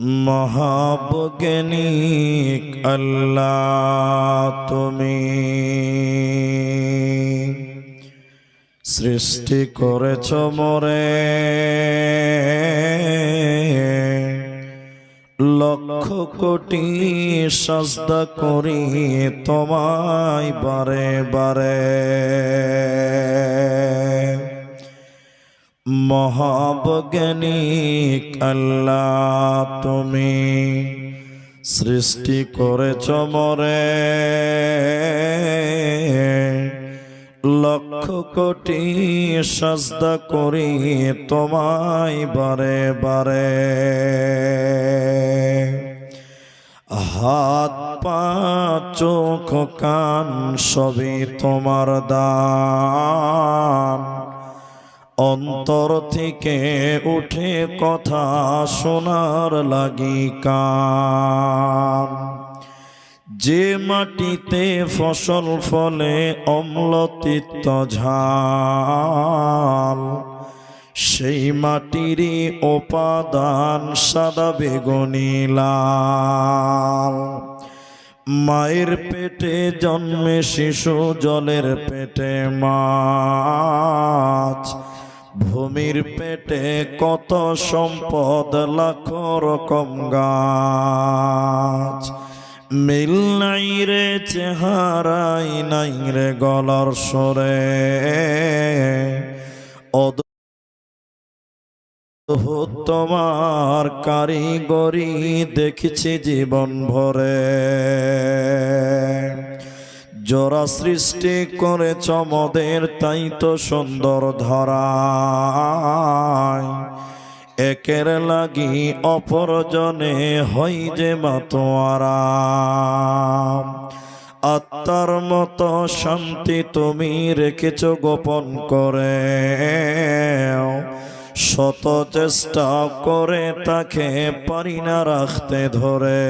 মহাবৈজ্ঞানিক আল্লাহ তুমি সৃষ্টি করেছ মোরে লক্ষ কোটি সাজদা করি তোমায় বারে বারে। মহাবৈজ্ঞানিক আল্লাহ তুমি সৃষ্টি করেছ মোরে লক্ষ কোটি সাজদা করি তোমায় বারে বারে। হাত পা চোখ কান সবই তোমার দান, অন্তর থেকে উঠে কথা শোনার লাগি কান। যে মাটিতে ফসল ফলে অম্ল তিক্ত ঝাল, সেই মাটিরই উপাদান সাদা বেগুনি লাল। মায়ের পেটে জন্মে শিশু জলের পেটে মাছ, ভূমির পেটে কত সম্পদ লাখ রকম গাছ। মিল নাই রে চেহারাই নাই রে গলার স্বরে, তোমার কারিগরি দেখেছি জীবন ভরে। জোড়া সৃষ্টি করেছ মোদের তাই তো সুন্দর ধরায়, একের লাগি অপরজনে হই যে মাতোয়ারা। আত্মার মতো শান্তি তুমি রেখেছ গোপন করে, শত চেষ্টা করে তাকে পারি না রাখতে ধরে।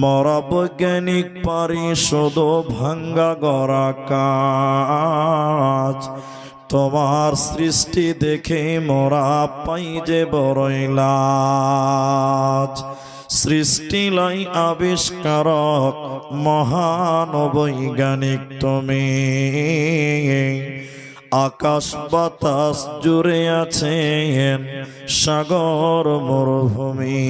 মরা বৈজ্ঞানিক পারি শুধু ভাঙ্গা গড়া কাজ, তোমার সৃষ্টি দেখে মোরা পাই যে বড়ই লাজ। সৃষ্টি লাই আবিষ্কারক মহান বৈজ্ঞানিক তুমি, আকাশ বাতাস জুড়ে আছেন সাগর মরুভূমি।